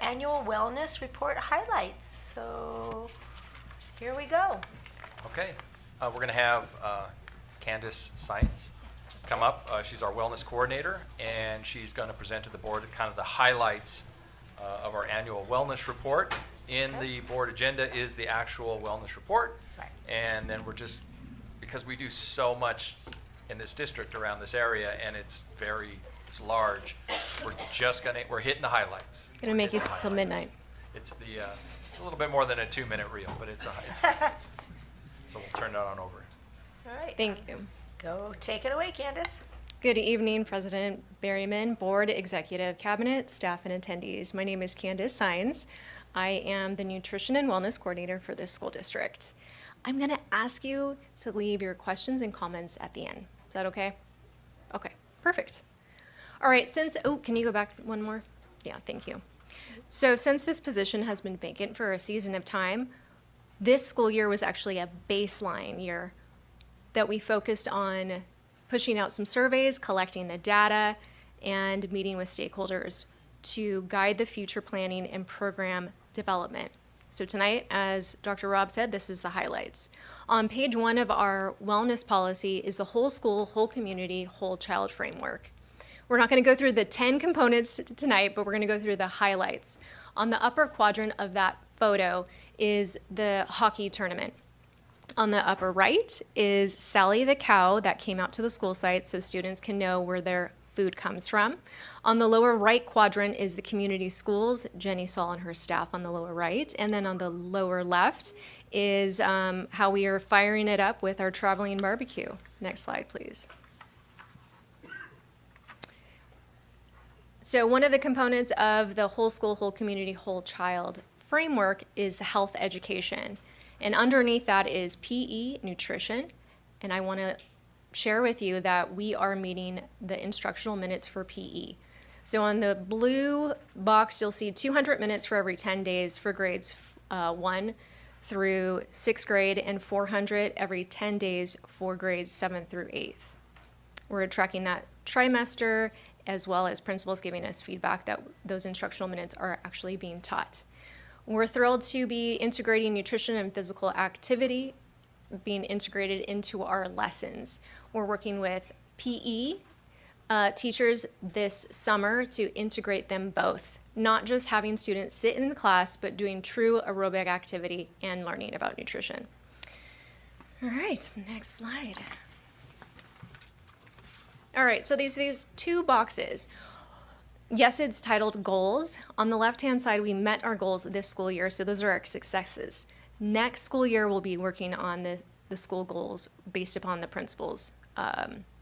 annual wellness report highlights. So here we go. Okay, we're going to have Candace Science come up. She's our wellness coordinator, and she's going to present to the board kind of the highlights of our annual wellness report. In the board agenda is the actual wellness report, Right. and then we're just, because we do so much in this district around this area, and it's large, we're hitting the highlights. Gonna make you sit till midnight. It's a little bit more than a 2-minute reel, but it's highlights. So we'll turn that on over. All right. Thank you. Go take it away, Candace. Good evening, President Berryman, Board, Executive, Cabinet, staff, and attendees. My name is Candace Sines. I am the Nutrition and Wellness Coordinator for this school district. I'm going to ask you to leave your questions and comments at the end. Is that okay? Okay, perfect. All right, can you go back one more? Yeah, thank you. So since this position has been vacant for a season of time, this school year was actually a baseline year that we focused on pushing out some surveys, collecting the data, and meeting with stakeholders to guide the future planning and program development. So tonight, as Dr. Rob said, this is the highlights. On page 1 of our wellness policy is the whole school, whole community, whole child framework. We're not going to go through the 10 components tonight, but we're going to go through the highlights. On the upper quadrant of that photo is the hockey tournament. On the upper right is Sally the cow that came out to the school site so students can know where their food comes from. On the lower right quadrant is the community schools, Jenny Saul and her staff on the lower right. And then on the lower left is how we are firing it up with our traveling barbecue. Next slide, please. So one of the components of the whole school, whole community, whole child framework is health education. And underneath that is PE, nutrition. And I want to share with you that we are meeting the instructional minutes for PE. So on the blue box, you'll see 200 minutes for every 10 days for grades 1 through 6th grade and 400 every 10 days for grades 7th through 8th. We're tracking that trimester, as well as principals giving us feedback that those instructional minutes are actually being taught. We're thrilled to be integrating nutrition and physical activity being integrated into our lessons. We're working with PE teachers this summer to integrate them both, not just having students sit in the class, but doing true aerobic activity and learning about nutrition. All right, next slide. All right, so these 2 boxes. Yes, it's titled goals. On the left-hand side, we met our goals this school year, so those are our successes. Next school year, we'll be working on the school goals based upon the principal's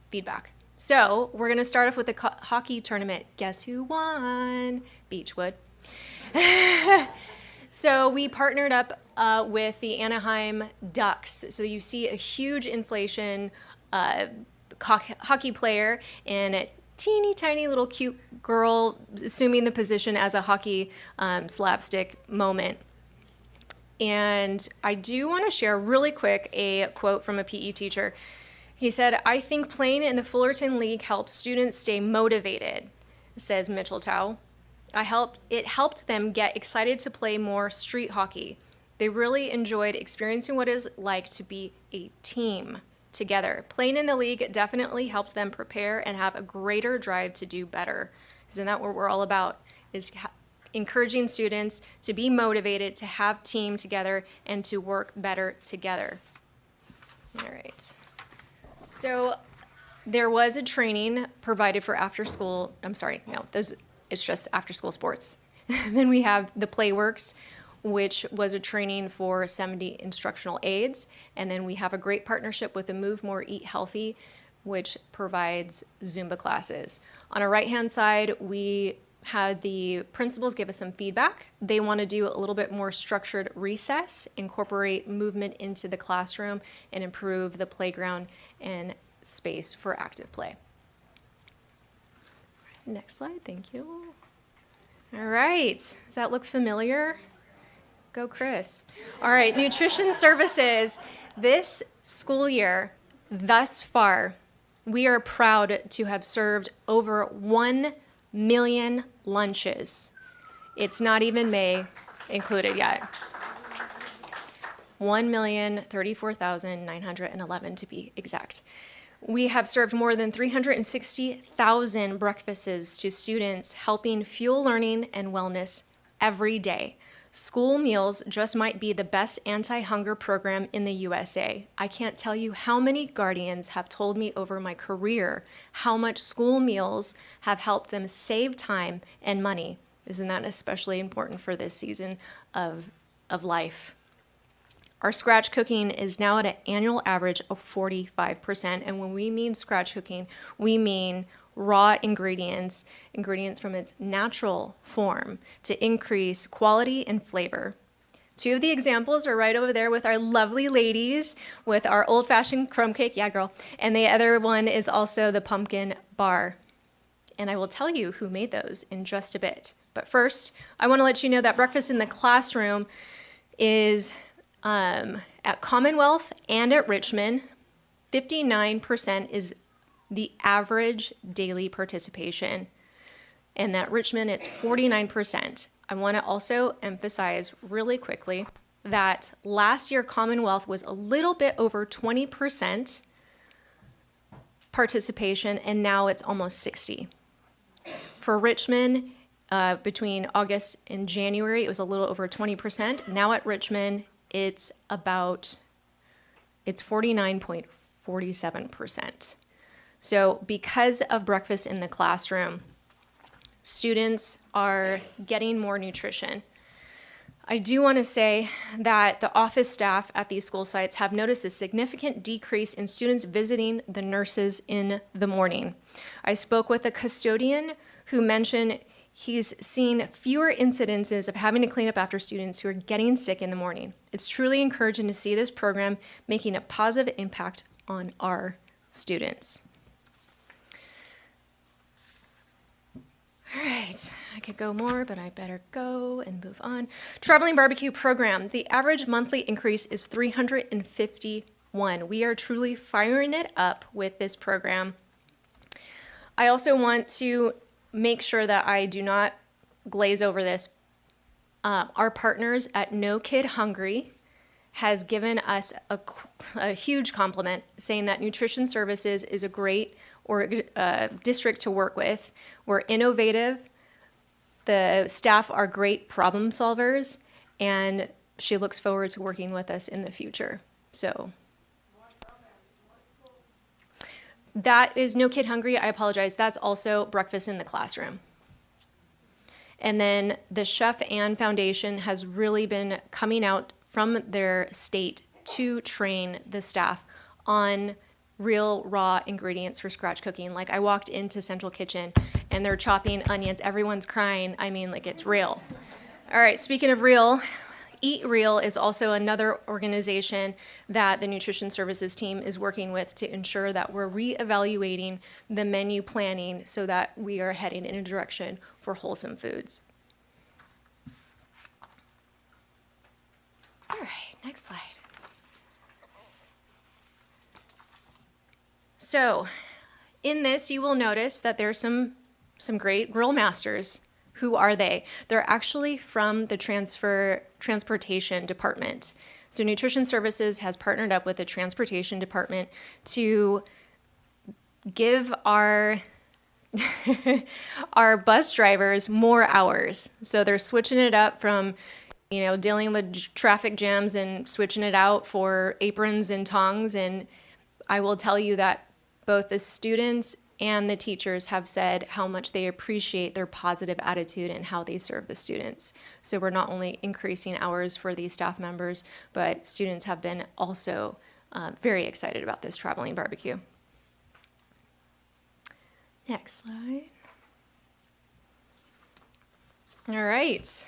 feedback. So we're going to start off with the hockey tournament. Guess who won? Beechwood. So we partnered up with the Anaheim Ducks. So you see a huge inflation hockey player and a teeny tiny little cute girl assuming the position as a hockey slapstick moment. And I do want to share really quick a quote from a PE teacher. He said, "I think playing in the Fullerton League helps students stay motivated," says Mitchell Tao. It helped them get excited to play more street hockey. They really enjoyed experiencing what it's like to be a team together. Playing in the league definitely helped them prepare and have a greater drive to do better. Isn't that what we're all about? Is encouraging students to be motivated, to have team together, and to work better together. All right. So there was a training provided for after school. It's just after school sports. Then we have the Playworks, which was a training for 70 instructional aides. And then we have a great partnership with the Move More, Eat Healthy, which provides Zumba classes. On our right-hand side, we had the principals give us some feedback. They want to do a little bit more structured recess, incorporate movement into the classroom, and improve the playground and space for active play. Next slide, thank you. All right, does that look familiar? Go, Chris. All right, nutrition services. This school year, thus far, we are proud to have served over 1 million lunches It's not even May included yet. 1,034,911 to be exact. We have served more than 360,000 breakfasts to students, helping fuel learning and wellness every day. School meals just might be the best anti-hunger program in the USA. I can't tell you how many guardians have told me over my career how much school meals have helped them save time and money. Isn't that especially important for this season of life? Our scratch cooking is now at an annual average of 45%. And when we mean scratch cooking, we mean raw ingredients from its natural form to increase quality and flavor. Two of the examples are right over there with our lovely ladies with our old-fashioned crumb cake, yeah girl, and the other one is also the pumpkin bar. And I will tell you who made those in just a bit. But first, I want to let you know that breakfast in the classroom is at Commonwealth and at Richmond. 59% is the average daily participation. And at Richmond, it's 49%. I want to also emphasize really quickly that last year Commonwealth was a little bit over 20% participation, and now it's almost 60. For Richmond, between August and January, it was a little over 20%. Now at Richmond, it's 49.47%. So because of breakfast in the classroom, students are getting more nutrition. I do want to say that the office staff at these school sites have noticed a significant decrease in students visiting the nurses in the morning. I spoke with a custodian who mentioned he's seen fewer incidences of having to clean up after students who are getting sick in the morning. It's truly encouraging to see this program making a positive impact on our students. All right, I could go more, but I better go and move on. Traveling barbecue program. The average monthly increase is 351. We are truly firing it up with this program. I also want to make sure that I do not glaze over this. Our partners at No Kid Hungry has given us a huge compliment, saying that Nutrition Services is a great district to work with. We're innovative. The staff are great problem solvers, and she looks forward to working with us in the future. So that is No Kid Hungry. I apologize. That's also breakfast in the classroom. And then the Chef Ann Foundation has really been coming out from their state to train the staff on real raw ingredients for scratch cooking. Like I walked into Central Kitchen and they're chopping onions. Everyone's crying. I mean, like it's real. All right, speaking of real, Eat Real is also another organization that the Nutrition Services team is working with to ensure that we're reevaluating the menu planning so that we are heading in a direction for wholesome foods. All right, next slide. So in this, you will notice that there's some great grill masters. Who are they? They're actually from the transportation department. So Nutrition Services has partnered up with the transportation department to give our our bus drivers more hours. So they're switching it up from, dealing with traffic jams and switching it out for aprons and tongs. And I will tell you that both the students and the teachers have said how much they appreciate their positive attitude and how they serve the students. So we're not only increasing hours for these staff members, but students have been also very excited about this traveling barbecue. Next slide. All right.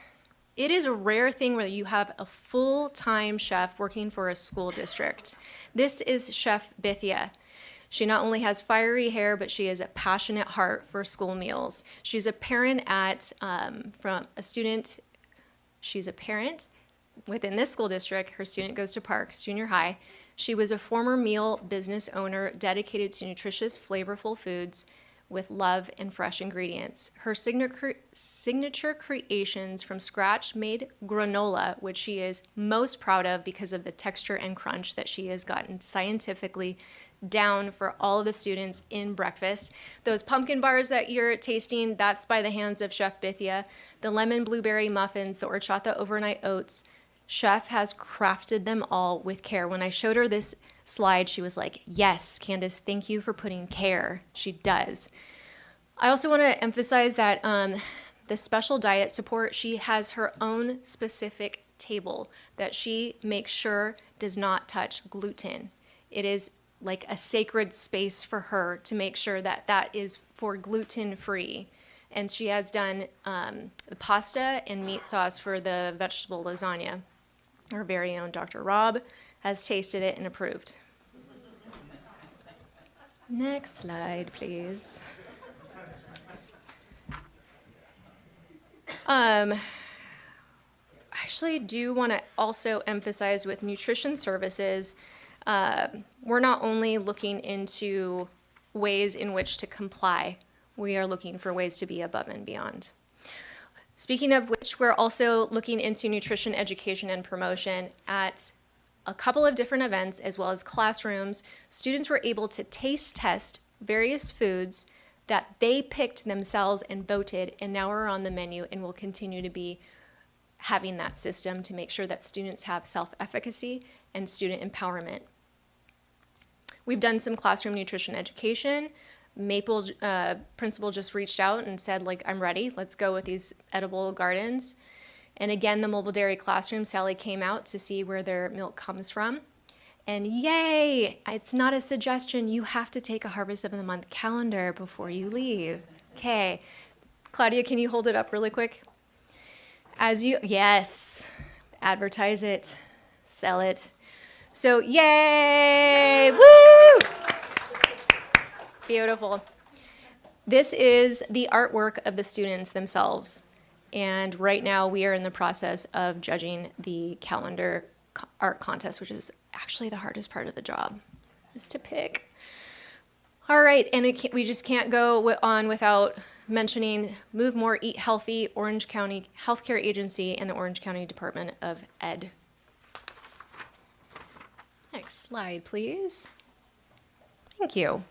It is a rare thing where you have a full-time chef working for a school district. This is Chef Bithia. She not only has fiery hair, but she has a passionate heart for school meals. She's a parent she's a parent within this school district. Her student goes to Parks Junior High. She was a former meal business owner dedicated to nutritious, flavorful foods with love and fresh ingredients. Her signature creations from scratch made granola, which she is most proud of because of the texture and crunch that she has gotten scientifically down for all of the students in breakfast. Those pumpkin bars that you're tasting, that's by the hands of Chef Bithia. The lemon blueberry muffins, the horchata overnight oats, Chef has crafted them all with care. When I showed her this slide, she was like, yes, Candace, thank you for putting care. She does. I also want to emphasize that the special diet support, she has her own specific table that she makes sure does not touch gluten. It is like a sacred space for her to make sure that that is for gluten-free. And she has done the pasta and meat sauce for the vegetable lasagna. Our very own Dr. Rob has tasted it and approved. Next slide, please. I actually do want to also emphasize with nutrition services, we're not only looking into ways in which to comply, we are looking for ways to be above and beyond. Speaking of which, we're also looking into nutrition education and promotion at a couple of different events as well as classrooms. Students were able to taste test various foods that they picked themselves and voted and now are on the menu and will continue to be having that system to make sure that students have self-efficacy and student empowerment. We've done some classroom nutrition education. Maple principal just reached out and said, like, I'm ready. Let's go with these edible gardens. And again, the mobile dairy classroom, Sally came out to see where their milk comes from. And yay, it's not a suggestion. You have to take a Harvest of the Month calendar before you leave. Okay. Claudia, can you hold it up really quick? Yes, advertise it, sell it. So yay, woo! Beautiful. This is the artwork of the students themselves. And right now we are in the process of judging the calendar art contest, which is actually the hardest part of the job, is to pick. All right, and we just can't go on without mentioning Move More, Eat Healthy, Orange County Healthcare Agency, and the Orange County Department of Ed. Next slide, please. Thank you.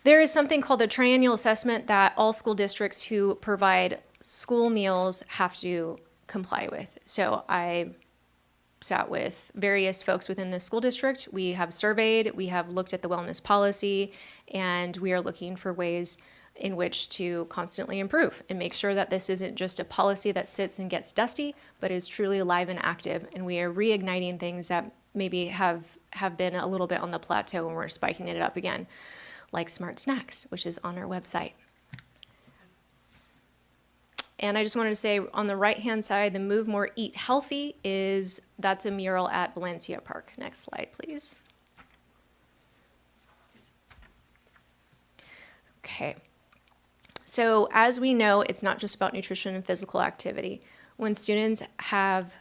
There is something called the triennial assessment that all school districts who provide school meals have to comply with. So I sat with various folks within the school district. We have surveyed, we have looked at the wellness policy, and we are looking for ways in which to constantly improve and make sure that this isn't just a policy that sits and gets dusty, but is truly alive and active. And we are reigniting things that maybe have been a little bit on the plateau and we're spiking it up again, like Smart Snacks, which is on our website. And I just wanted to say on the right-hand side, the Move More, Eat Healthy that's a mural at Valencia Park. Next slide, please. Okay. So as we know, it's not just about nutrition and physical activity. When students have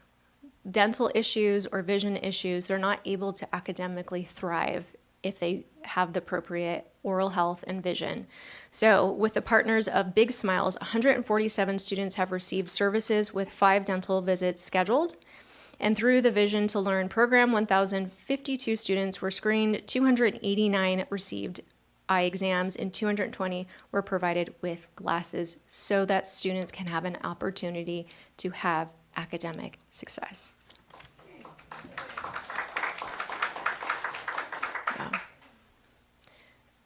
dental issues or vision issues, they're not able to academically thrive if they have the appropriate oral health and vision. So with the partners of Big Smiles, 147 students have received services with 5 dental visits scheduled. And through the Vision to Learn program, 1,052 students were screened, 289 received eye exams, and 220 were provided with glasses so that students can have an opportunity to have academic success.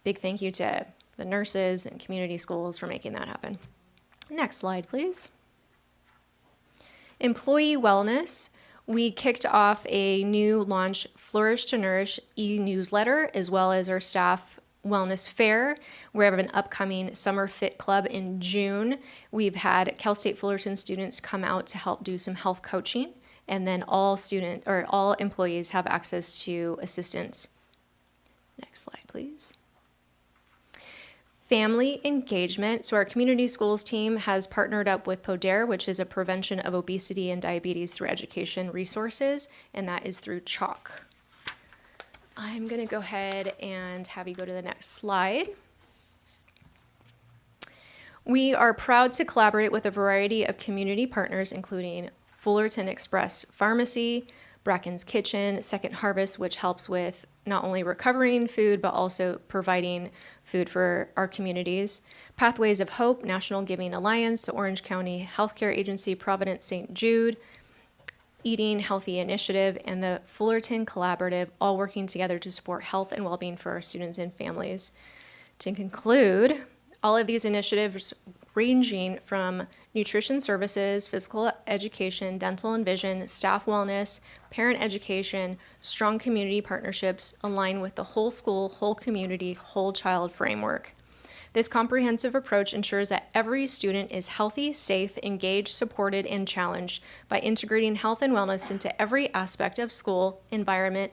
Big thank you to the nurses and community schools for making that happen. Next slide, please. Employee wellness. We kicked off a new launch, Flourish to Nourish e-newsletter, as well as our staff wellness fair. We have an upcoming summer fit club in June. We've had Cal State Fullerton students come out to help do some health coaching, and then all employees have access to assistance. Next slide, please. Family engagement. So our community schools team has partnered up with PODER, which is a prevention of obesity and diabetes through education resources, and that is through CHALK. I'm going to go ahead and have you go to the next slide. We are proud to collaborate with a variety of community partners, including Fullerton Express Pharmacy, Bracken's Kitchen, Second Harvest, which helps with not only recovering food, but also providing food for our communities, Pathways of Hope, National Giving Alliance, the Orange County Healthcare Agency, Providence St. Jude, Eating Healthy Initiative, and the Fullerton Collaborative, all working together to support health and well-being for our students and families. To conclude, all of these initiatives ranging from nutrition services, physical education, dental and vision, staff wellness, parent education, strong community partnerships align with the whole school, whole community, whole child framework. This comprehensive approach ensures that every student is healthy, safe, engaged, supported, and challenged by integrating health and wellness into every aspect of school environment,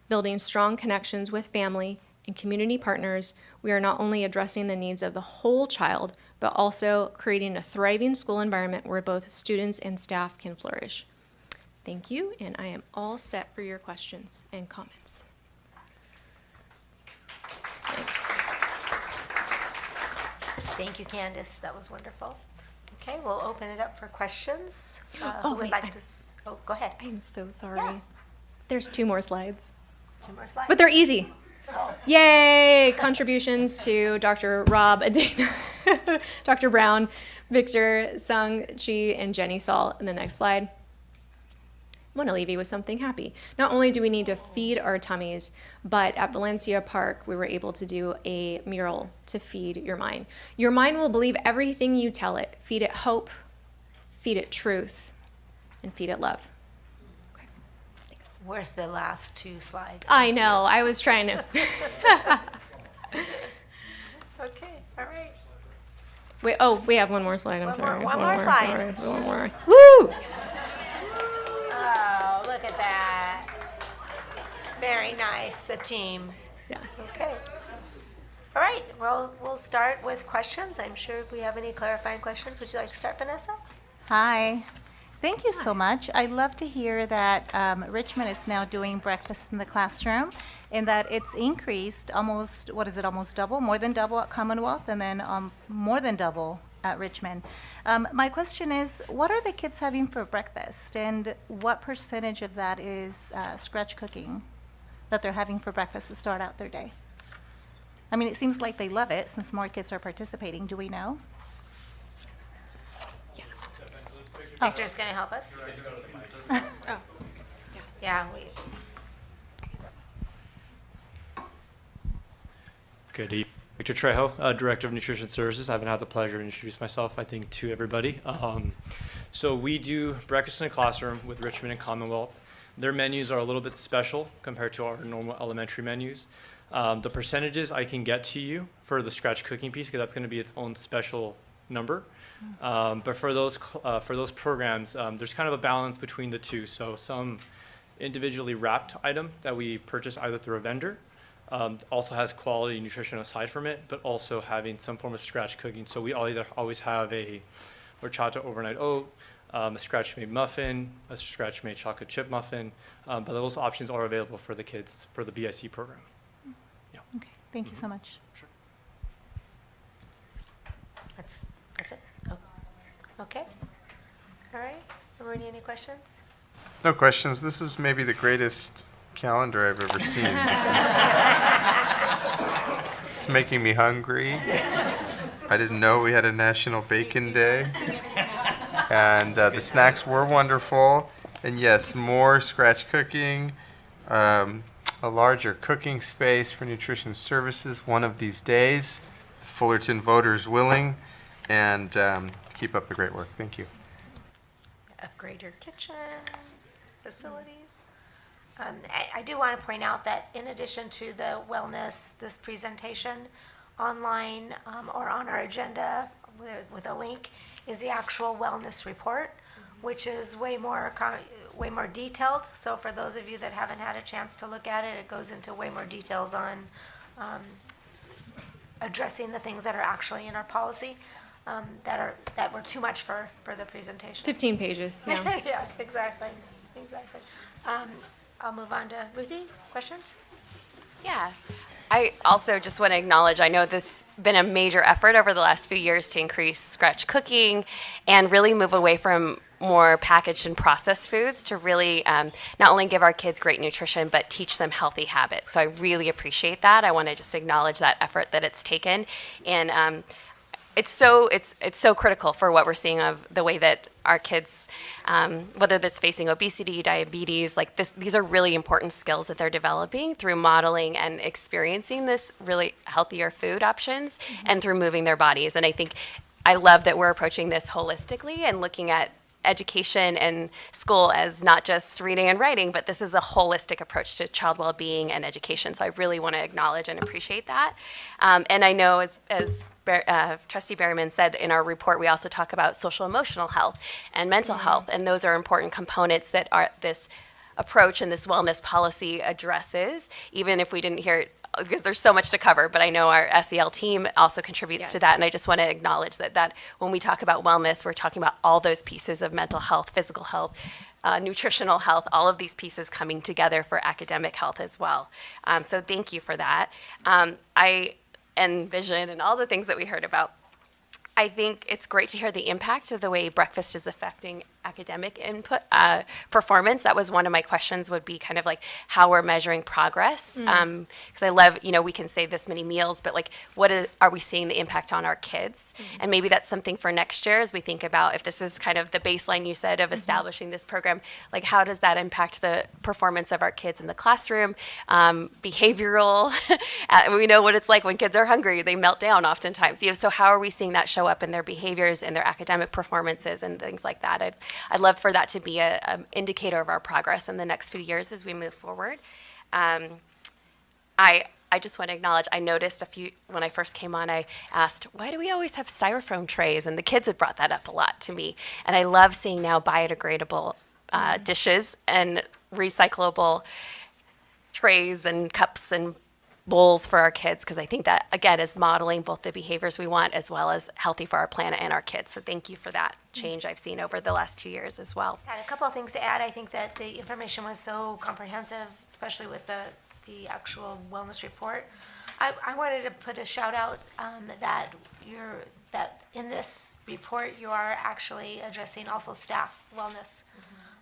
building strong connections with family and community partners. We are not only addressing the needs of the whole child, but also creating a thriving school environment where both students and staff can flourish. Thank you, and I am all set for your questions and comments. Thanks. Thank you, Candace. That was wonderful. Okay, we'll open it up for questions. Oh, Who would wait, like to? Oh, go ahead. I'm so sorry. Yeah. There's 2 more slides, 2 more slides. but they're easy. Yay! Contributions to Dr. Rob Adena, Dr. Brown, Victor, Sung, Chi, and Jenny Saul. In the next slide. I want to leave you with something happy. Not only do we need to feed our tummies, but at Valencia Park, we were able to do a mural to feed your mind. Your mind will believe everything you tell it. Feed it hope, feed it truth, and feed it love. Okay. Thanks. Worth the last 2 slides. I know. I was trying to. Okay, all right. Wait. Oh, we have one more slide. I'm One more- sorry. one more slide. Sorry, one more. Woo! Oh, look at that. Very nice, the team. Yeah. Okay. All right, well, we'll start with questions. I'm sure if we have any clarifying questions. Would you like to start, Vanessa? Hi. Thank you so much. I love to hear that Richmond is now doing breakfast in the classroom and that it's increased almost, what is it, almost double, more than double at Commonwealth and then more than double at Richmond. My question is, what are the kids having for breakfast and what percentage of that is scratch cooking that they're having for breakfast to start out their day? I mean, it seems like they love it since more kids are participating. Do we know? Victor's going to help us. Yeah, we. Good evening. Victor Trejo, Director of Nutrition Services. I haven't had the pleasure to introduce myself, I think, to everybody. So we do breakfast in a classroom with Richmond and Commonwealth. Their menus are a little bit special compared to our normal elementary menus. The percentages I can get to you for the scratch cooking piece, because that's going to be its own special number. But for those programs, there's kind of a balance between the two. So some individually wrapped item that we purchase either through a vendor also has quality nutrition aside from it, but also having some form of scratch cooking. So we either always have a horchata overnight oat, a scratch-made muffin, a scratch-made chocolate chip muffin, but those options are available for the kids for the BIC program. Yeah. Okay, thank you so much. Sure. That's it? Oh. Okay. All right. Everybody, any questions? No questions. This is maybe the greatest calendar I've ever seen. It's making me hungry. I didn't know we had a National Bacon Day. And the snacks were wonderful. And yes, more scratch cooking, a larger cooking space for nutrition services one of these days. Fullerton voters willing. And keep up the great work. Thank you. Upgrade your kitchen facilities. I do want to point out that in addition to the wellness, this presentation online or on our agenda with a link is the actual wellness report, which is way more detailed. So for those of you that haven't had a chance to look at it, it goes into way more details on addressing the things that are actually in our policy that were too much for the presentation. 15 pages. Yeah. Yeah, exactly. I'll move on to Ruthie. Questions? Yeah. I also just want to acknowledge, I know this has been a major effort over the last few years to increase scratch cooking and really move away from more packaged and processed foods to really not only give our kids great nutrition, but teach them healthy habits. So I really appreciate that. I want to just acknowledge that effort that it's taken. And it's so critical for what we're seeing of the way that our kids, whether that's facing obesity, diabetes, like this, these are really important skills that they're developing through modeling and experiencing this really healthier food options and through moving their bodies. And I love that we're approaching this holistically and looking at education and school as not just reading and writing, but this is a holistic approach to child well-being and education. So I really want to acknowledge and appreciate that. And I know as Trustee Berryman said, in our report, we also talk about social emotional health and mental health, and those are important components that this approach and this wellness policy addresses, even if we didn't hear it, because there's so much to cover, but I know our SEL team also contributes to that, and I just want to acknowledge that when we talk about wellness, we're talking about all those pieces of mental health, physical health, nutritional health, all of these pieces coming together for academic health as well. So thank you for that. And vision and all the things that we heard about. I think it's great to hear the impact of the way breakfast is affecting academic input, performance. That was one of my questions, would be kind of like how we're measuring progress. Because I love, we can say this many meals, but like, are we seeing the impact on our kids? And maybe that's something for next year as we think about, if this is kind of the baseline you said of establishing this program, like how does that impact the performance of our kids in the classroom? Behavioral, we know what it's like when kids are hungry, they melt down oftentimes. So how are we seeing that show up in their behaviors and their academic performances and things like that? I'd love for that to be an indicator of our progress in the next few years as we move forward. I just want to acknowledge, I noticed when I first came on, I asked, why do we always have styrofoam trays? And the kids had brought that up a lot to me. And I love seeing now biodegradable dishes and recyclable trays and cups and bowls for our kids, because I think that, again, is modeling both the behaviors we want as well as healthy for our planet and our kids. So thank you for that change I've seen over the last 2 years as well. I had a couple of things to add. I think that the information was so comprehensive, especially with the actual wellness report. I wanted to put a shout out that in this report you are actually addressing also staff wellness,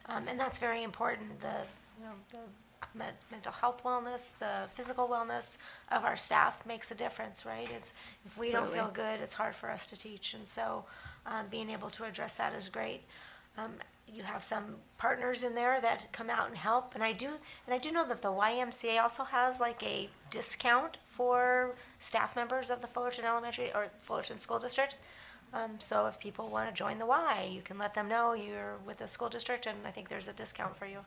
and that's very important. The mental health wellness, the physical wellness of our staff makes a difference, right? If we don't feel good, it's hard for us to teach, and so being able to address that is great. You have some partners in there that come out and help, and I do know that the YMCA also has like a discount for staff members of the Fullerton Elementary or Fullerton School District. So if people want to join the Y, you can let them know you're with the school district, and I think there's a discount for you.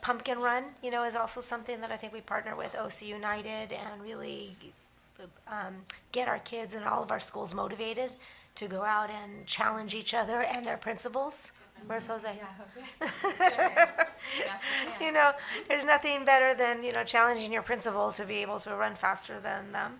Pumpkin Run, is also something that I think we partner with OC United and really get our kids in all of our schools motivated to go out and challenge each other and their principals. Where's Jose? There's nothing better than, challenging your principal to be able to run faster than them.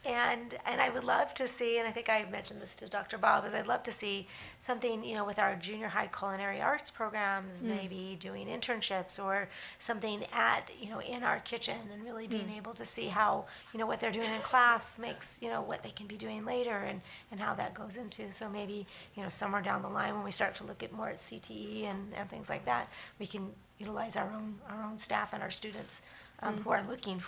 And I would love to see, and I think I mentioned this to Dr. Bob, is I'd love to see something, with our junior high culinary arts programs, maybe doing internships or something in our kitchen, and really being able to see how, what they're doing in class makes, what they can be doing later and how that goes into. So maybe, somewhere down the line when we start to look at more at CTE and things like that, we can utilize our own staff and our students who are looking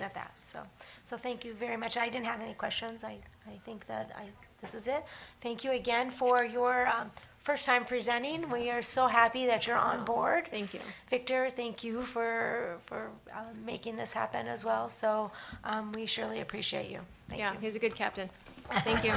at that. So thank you very much. I didn't have any questions. I think that this is it. Thank you again for your first time presenting. We are so happy that you're on board. Thank you. Victor, thank you for making this happen as well. So we surely appreciate you. Thank you. He's a good captain. Thank you.